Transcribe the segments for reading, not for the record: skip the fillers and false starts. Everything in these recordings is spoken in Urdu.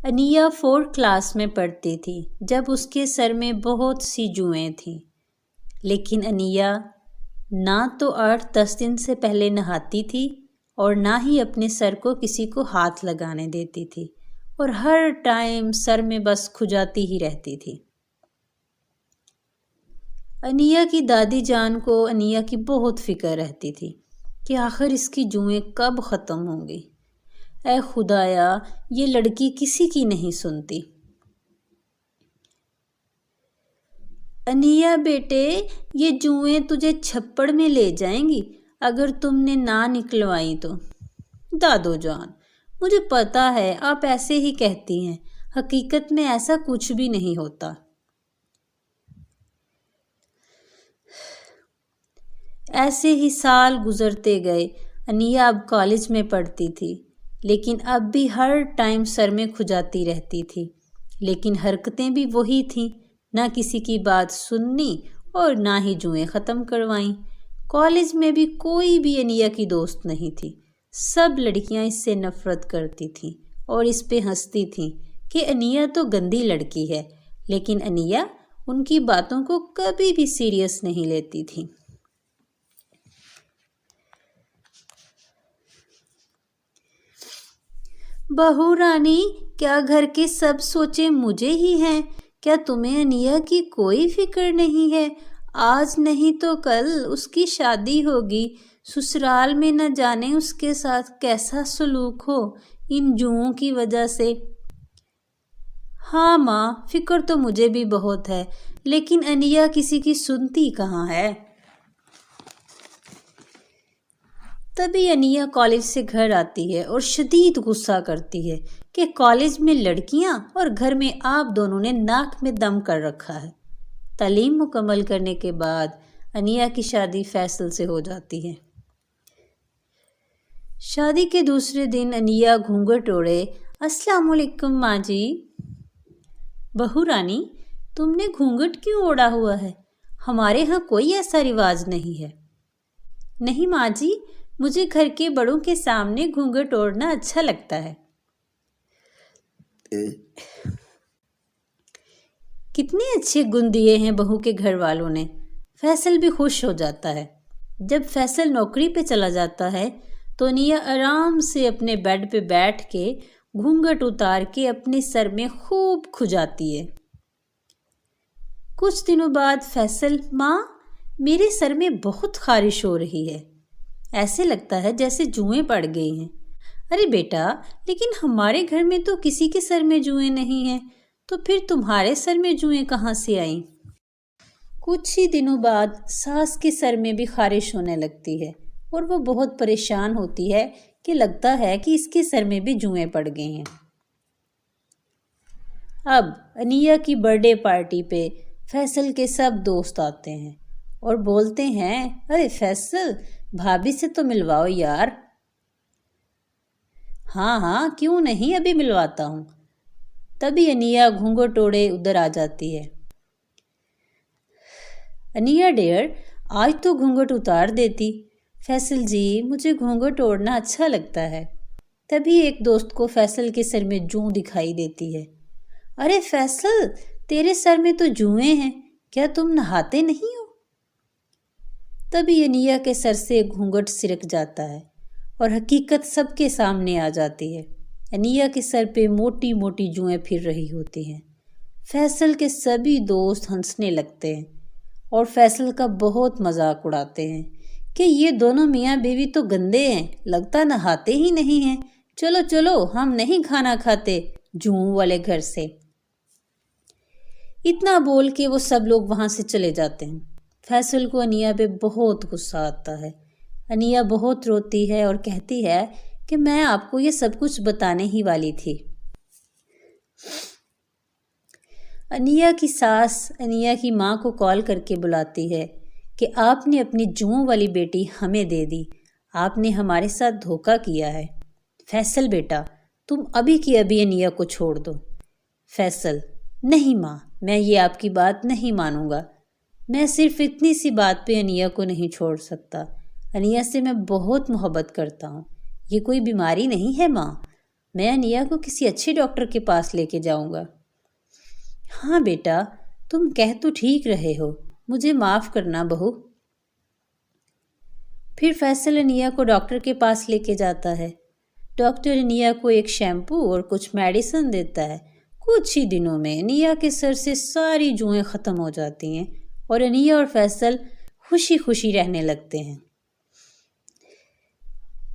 انیا 4 کلاس میں پڑھتی تھی جب اس کے سر میں بہت سی جوئیں تھیں، لیکن انیا نہ تو 8-10 دن سے پہلے نہاتی تھی اور نہ ہی اپنے سر کو کسی کو ہاتھ لگانے دیتی تھی، اور ہر ٹائم سر میں بس کھجاتی ہی رہتی تھی۔ انیا کی دادی جان کو انیا کی بہت فکر رہتی تھی کہ آخر اس کی جوئیں کب ختم ہوں گی۔ اے خدایا، یہ لڑکی کسی کی نہیں سنتی۔ انیا بیٹے، یہ جوئیں تجھے چھپڑ میں لے جائیں گی اگر تم نے نہ نکلوائی تو۔ دادو جان، مجھے پتا ہے آپ ایسے ہی کہتی ہیں، حقیقت میں ایسا کچھ بھی نہیں ہوتا۔ ایسے ہی سال گزرتے گئے۔ انیا اب کالج میں پڑھتی تھی، لیکن اب بھی ہر ٹائم سر میں کھجاتی رہتی تھی، لیکن حرکتیں بھی وہی تھیں، نہ کسی کی بات سننی اور نہ ہی جوئیں ختم کروائیں۔ کالج میں بھی کوئی بھی انیا کی دوست نہیں تھی، سب لڑکیاں اس سے نفرت کرتی تھیں اور اس پہ ہنستی تھیں کہ انیا تو گندی لڑکی ہے، لیکن انیا ان کی باتوں کو کبھی بھی سیریس نہیں لیتی تھی۔ بہو رانی، کیا گھر کے سب سوچے مجھے ہی ہیں؟ کیا تمہیں انیا کی کوئی فکر نہیں ہے؟ آج نہیں تو کل اس کی شادی ہوگی، سسرال میں نہ جانے اس کے ساتھ کیسا سلوک ہو ان جوؤں کی وجہ سے۔ ہاں ماں، فکر تو مجھے بھی بہت ہے، لیکن انیا کسی کی سنتی کہاں ہے۔ تبھی انیا کالج سے گھر آتی ہے اور شدید غصہ کرتی ہے کہ کالج میں لڑکیاں اور گھر میں آپ دونوں نے ناک میں دم کر رکھا ہے۔ تعلیم مکمل کرنے کے بعد انیا کی شادی فیصل سے ہو جاتی ہے۔ شادی کے دوسرے دن انیا گھونگھٹ اوڑھے السلام علیکم ماں جی۔ بہو رانی، تم نے گھونگھٹ کیوں اوڑھا ہوا ہے؟ ہمارے ہاں کوئی ایسا رواج نہیں ہے۔ نہیں ماں جی، مجھے گھر کے بڑوں کے سامنے گھونگھٹ اوڑھنا اچھا لگتا ہے۔ کتنے اچھے گن دیے ہیں بہو کے گھر والوں نے۔ فیصل بھی خوش ہو جاتا ہے۔ جب فیصل نوکری پہ چلا جاتا ہے تو انیا آرام سے اپنے بیڈ پہ بیٹھ کے گھونگھٹ اتار کے اپنے سر میں خوب کھجاتی ہے۔ کچھ دنوں بعد فیصل، ماں، میرے سر میں بہت خارش ہو رہی ہے، ایسے لگتا ہے جیسے جوئیں پڑ گئی ہیں۔ ارے بیٹا، لیکن ہمارے گھر میں تو کسی کے سر میں جوئیں نہیں ہیں، تو پھر تمہارے سر میں جوئیں کہاں سے آئیں؟ کچھ ہی دنوں بعد ساس کے سر میں بھی خارش ہونے لگتی ہے اور وہ بہت پریشان ہوتی ہے کہ لگتا ہے کہ اس کے سر میں بھی جوئیں پڑ گئی ہیں۔ اب انیا کی برتھ ڈے پارٹی پہ فیصل کے سب دوست آتے ہیں اور بولتے ہیں، ارے فیصل، بھابھی سے تو ملواؤ یار۔ ہاں ہاں، کیوں نہیں، ابھی ملواتا ہوں۔ تبھی انیا گھونگھٹ اوڑھے ادھر آ جاتی ہے۔ انیا ڈیئر، آج تو گھونگھٹ اتار دیتی۔ فیصل جی، مجھے گھونگھٹ اوڑھنا اچھا لگتا ہے۔ تبھی ایک دوست کو فیصل کے سر میں جوں دکھائی دیتی ہے۔ ارے فیصل، تیرے سر میں تو جوئیں ہیں، کیا تم نہاتے نہیں ہو؟ تبھی انیا کے سر سے گھونگھٹ سرک جاتا ہے اور حقیقت سب کے سامنے آ جاتی ہے۔ انیا کے سر پہ موٹی موٹی جوئیں پھر رہی ہوتی ہیں۔ فیصل کے سبھی دوست ہنسنے لگتے ہیں اور فیصل کا بہت مذاق اڑاتے ہیں کہ یہ دونوں میاں بیوی تو گندے ہیں، لگتا نہاتے ہی نہیں ہیں، چلو چلو ہم نہیں کھانا کھاتے جوؤں والے گھر سے۔ اتنا بول کے وہ سب لوگ وہاں سے چلے جاتے ہیں۔ فیصل کو انیا پہ بہت غصہ آتا ہے۔ انیا بہت روتی ہے اور کہتی ہے کہ میں آپ کو یہ سب کچھ بتانے ہی والی تھی۔ انیا کی ساس انیا کی ماں کو کال کر کے بلاتی ہے کہ آپ نے اپنی جوؤں والی بیٹی ہمیں دے دی، آپ نے ہمارے ساتھ دھوکہ کیا ہے۔ فیصل بیٹا، تم ابھی کی ابھی انیا کو چھوڑ دو۔ فیصل، نہیں ماں، میں یہ آپ کی بات نہیں مانوں گا، میں صرف اتنی سی بات پہ انیا کو نہیں چھوڑ سکتا، انیا سے میں بہت محبت کرتا ہوں، یہ کوئی بیماری نہیں ہے ماں۔ میں انیا کو کسی اچھے ڈاکٹر کے پاس لے کے جاؤں گا۔ ہاں بیٹا، تم کہہ تو ٹھیک رہے ہو، مجھے معاف کرنا بہو۔ پھر فیصل انیا کو ڈاکٹر کے پاس لے کے جاتا ہے۔ ڈاکٹر انیا کو ایک شیمپو اور کچھ میڈیسن دیتا ہے۔ کچھ ہی دنوں میں انیا کے سر سے ساری جوئیں ختم ہو جاتی ہیں اور انیا اور فیصل خوشی خوشی رہنے لگتے ہیں۔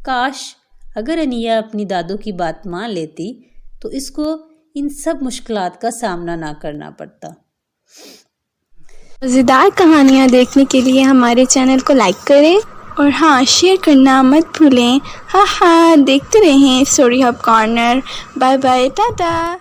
کاش اگر انیا اپنی دادو کی بات مان لیتی تو اس کو ان سب مشکلات کا سامنا نہ کرنا پڑتا۔ مزیدار کہانیاں دیکھنے کے لیے ہمارے چینل کو لائک کریں اور ہاں شیئر کرنا مت بھولیں۔ دیکھتے رہیں story hub corner. Bye bye, Tata.